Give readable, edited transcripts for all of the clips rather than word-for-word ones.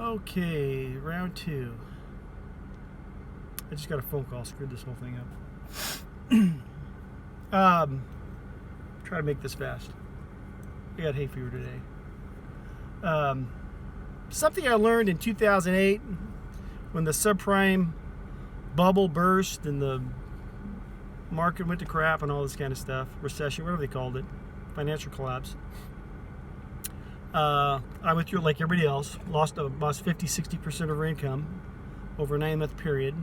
Okay, round two. I just got a phone call, screwed this whole thing up. Try to make this fast. I got hay fever today. Something I learned in 2008 when the subprime bubble burst and the market went to crap and all this kind of stuff, recession, whatever they called it, financial collapse. I went through it like everybody else, lost 50-60% of our income over a 9-month period,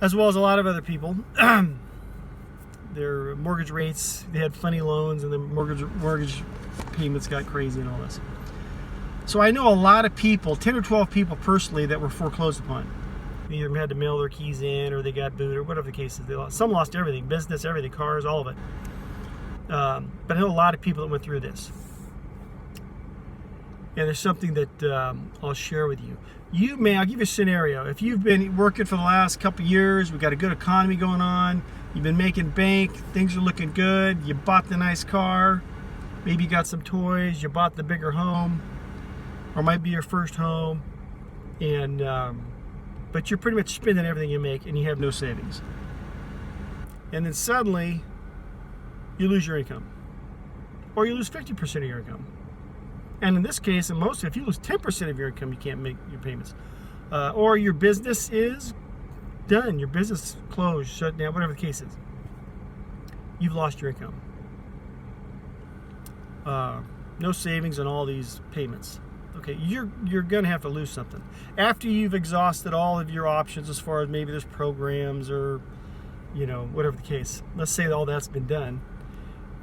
as well as a lot of other people. Their mortgage rates, they had funny loans, and the mortgage payments got crazy and all this. So I know a lot of people, 10 or 12 people personally, that were foreclosed upon. They either had to mail their keys in, or they got booed, or whatever the case is. Some lost everything, business, everything, cars, all of it. But I know a lot of people that went through this. And there's something that I'll share with you. I'll give you a scenario. If you've been working for the last couple of years, we've got a good economy going on, you've been making bank, things are looking good, you bought the nice car, maybe you got some toys, you bought the bigger home, or might be your first home, and but you're pretty much spending everything you make and you have no savings. And then suddenly, you lose your income. Or you lose 50% of your income. And in this case, and most, if you lose 10% of your income, you can't make your payments. Or your business is done. Your business closed, shut down, whatever the case is. You've lost your income. No savings on all these payments. Okay, you're going to have to lose something. After you've exhausted all of your options as far as maybe there's programs or, whatever the case. Let's say all that's been done.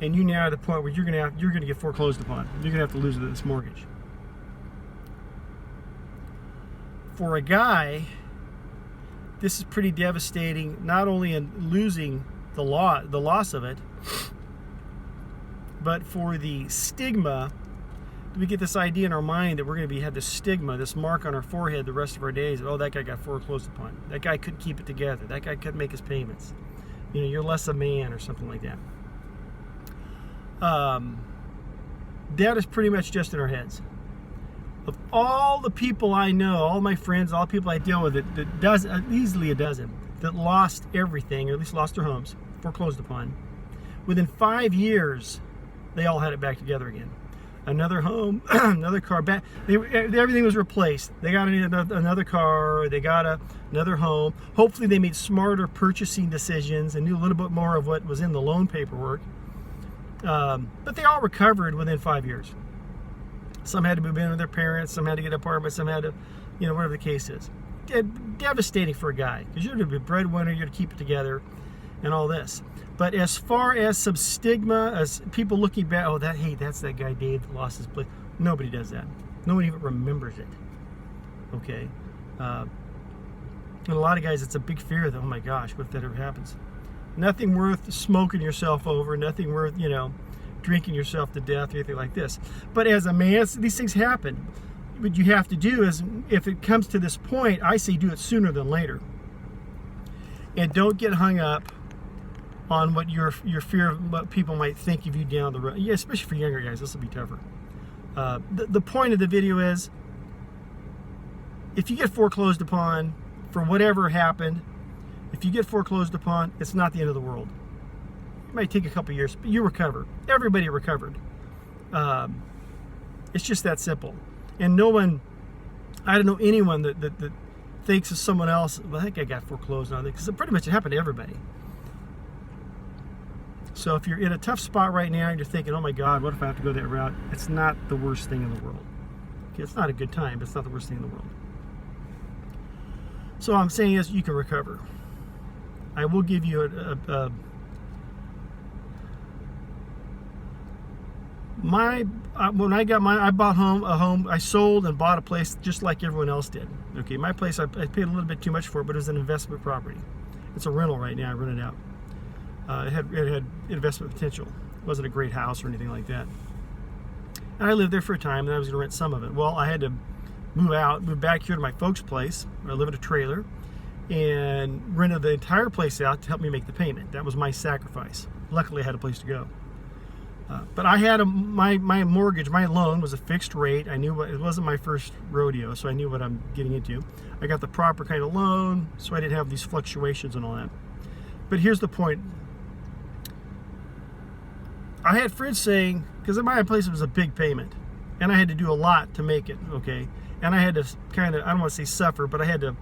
And you now at the point where you're going to get foreclosed upon. You're going to have to lose this mortgage. For a guy, this is pretty devastating, not only in losing the loss of it, but for the stigma. We get this idea in our mind that we're going to have this stigma, this mark on our forehead the rest of our days. Oh, that guy got foreclosed upon. That guy couldn't keep it together. That guy couldn't make his payments. You're less a man or something like that. That is pretty much just in our heads. Of all the people I know, all my friends, all the people I deal with, that does easily a dozen that lost everything, or at least lost their homes, foreclosed upon. Within 5 years, they all had it back together again. Another home, another car, back. Everything was replaced. They got another car. They got another home. Hopefully, they made smarter purchasing decisions and knew a little bit more of what was in the loan paperwork. But they all recovered within 5 years. Some had to move in with their parents, some had to get apartments, some had to, whatever the case is. Devastating for a guy, because you're going to be a breadwinner, you're going to keep it together, and all this. But as far as some stigma, as people looking back, that's that guy Dave that lost his place. Nobody does that. Nobody even remembers it. Okay? And a lot of guys, it's a big fear that, oh my gosh, what if that ever happens? Nothing worth smoking yourself over, nothing worth, drinking yourself to death or anything like this. But as a man, these things happen. What you have to do is, if it comes to this point, I say do it sooner than later. And don't get hung up on what your fear of what people might think of you down the road. Yeah, especially for younger guys, this will be tougher. The point of the video is, if you get foreclosed upon for whatever happened, if you get foreclosed upon, it's not the end of the world. It might take a couple years, but you recover. Everybody recovered. It's just that simple. And no one, I don't know anyone that thinks of someone else, well, that guy got foreclosed on it, because pretty much it happened to everybody. So if you're in a tough spot right now and you're thinking, oh my God, what if I have to go that route? It's not the worst thing in the world. Okay, it's not a good time, but it's not the worst thing in the world. So what I'm saying is you can recover. I will give you when I got I bought a home, I sold and bought a place just like everyone else did. Okay, my place, I paid a little bit too much for it, but it was an investment property. It's a rental right now, I rent it out. It had investment potential. It wasn't a great house or anything like that. And I lived there for a time, and I was going to rent some of it. Well, I had to move back here to my folks' place, where I live in a trailer, and rented the entire place out to help me make the payment. That was my sacrifice. Luckily, I had a place to go. But I had my mortgage, my loan was a fixed rate. I knew it wasn't my first rodeo, so I knew what I'm getting into. I got the proper kind of loan, so I didn't have these fluctuations and all that. But here's the point. I had friends saying, because in my place it was a big payment, and I had to do a lot to make it, okay? And I had to kind of, I don't want to say suffer, but I had to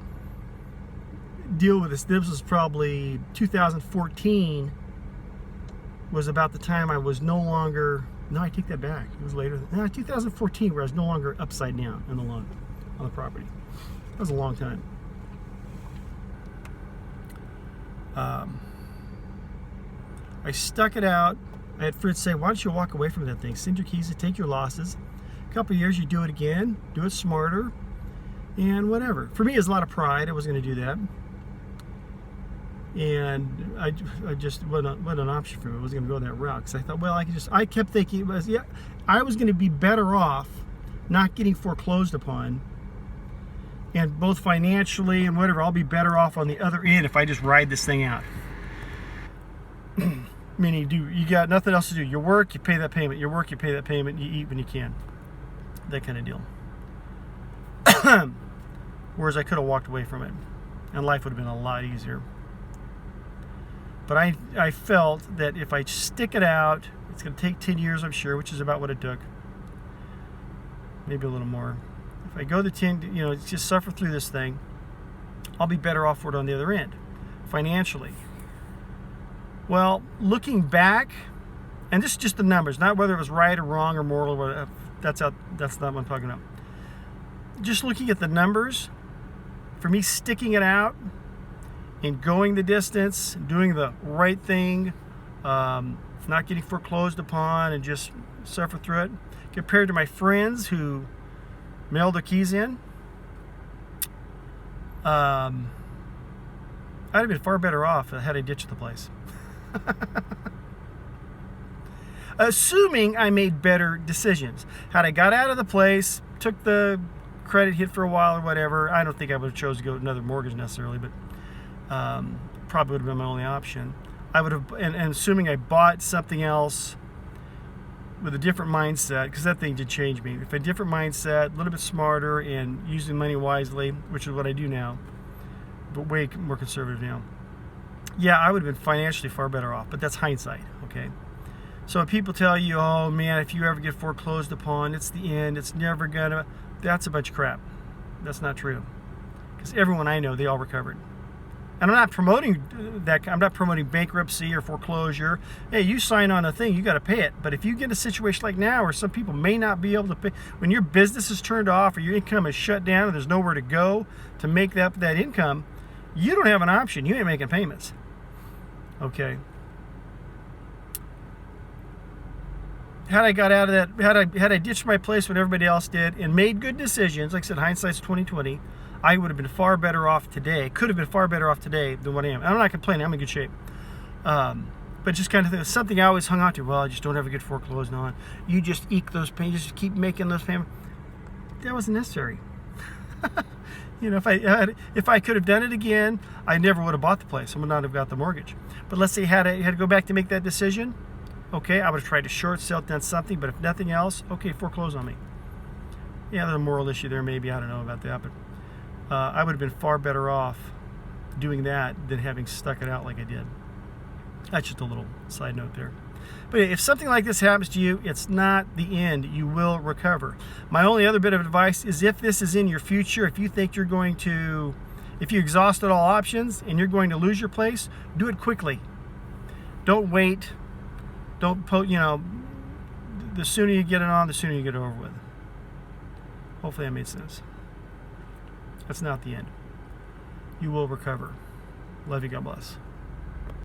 deal with this. This was probably 2014 was about the time I was no longer, no, I take that back. It was later. 2014 where I was no longer upside down in the loan on the property. That was a long time. I stuck it out. I had friends say, why don't you walk away from that thing? Send your keys and take your losses. A couple of years, you do it again, do it smarter, and whatever. For me, it was a lot of pride. I was going to do that. And I just wasn't an option for me. I wasn't going to go that route because I thought, well, I kept thinking, I was going to be better off not getting foreclosed upon, and both financially and whatever, I'll be better off on the other end if I just ride this thing out. Meaning you got nothing else to do. You work, you pay that payment. You work, you pay that payment. You eat when you can. That kind of deal. Whereas I could have walked away from it, and life would have been a lot easier. But I felt that if I stick it out, it's going to take 10 years, I'm sure, which is about what it took. Maybe a little more. If I go the 10, just suffer through this thing, I'll be better off for it on the other end, financially. Well, looking back, and this is just the numbers, not whether it was right or wrong or moral or whatever. That's not what I'm talking about. Just looking at the numbers, for me sticking it out and going the distance, doing the right thing, not getting foreclosed upon and just suffer through it, compared to my friends who mailed their keys in, I'd have been far better off had I ditched the place. Assuming I made better decisions. Had I got out of the place, took the credit hit for a while or whatever, I don't think I would have chose to go to another mortgage necessarily, but probably would have been my only option. I would have, and assuming I bought something else with a different mindset, because that thing did change me. If a different mindset, a little bit smarter, and using money wisely, which is what I do now, but way more conservative now. Yeah, I would have been financially far better off, but that's hindsight, okay? So when people tell you, oh man, if you ever get foreclosed upon, it's the end, it's never gonna, that's a bunch of crap. That's not true. Because everyone I know, they all recovered. And I'm not promoting that, I'm not promoting bankruptcy or foreclosure. Hey, you sign on a thing, you gotta pay it. But if you get in a situation like now where some people may not be able to pay, when your business is turned off or your income is shut down and there's nowhere to go to make that income, you don't have an option, you ain't making payments. Okay. Had I got out of that, had I ditched my place when everybody else did and made good decisions, like I said, hindsight's 20/20, I would have been far better off today. Could have been far better off today than what I am. I'm not complaining. I'm in good shape. But just kind of something I always hung on to. Well, I just don't ever get foreclosed on. You just eke those payments. Just keep making those payments. That wasn't necessary. If I could have done it again, I never would have bought the place. I would not have got the mortgage. But let's say I had to go back to make that decision. Okay, I would have tried to short sell, done something. But if nothing else, okay, foreclose on me. Yeah, there's a moral issue there. Maybe I don't know about that, but I would have been far better off doing that than having stuck it out like I did. That's just a little side note there. But if something like this happens to you, it's not the end. You will recover. My only other bit of advice is if this is in your future, if you think if you exhausted all options and you're going to lose your place, do it quickly. Don't wait. Don't the sooner you get it on, the sooner you get it over with. Hopefully that made sense. That's not the end. You will recover. Love you. God bless.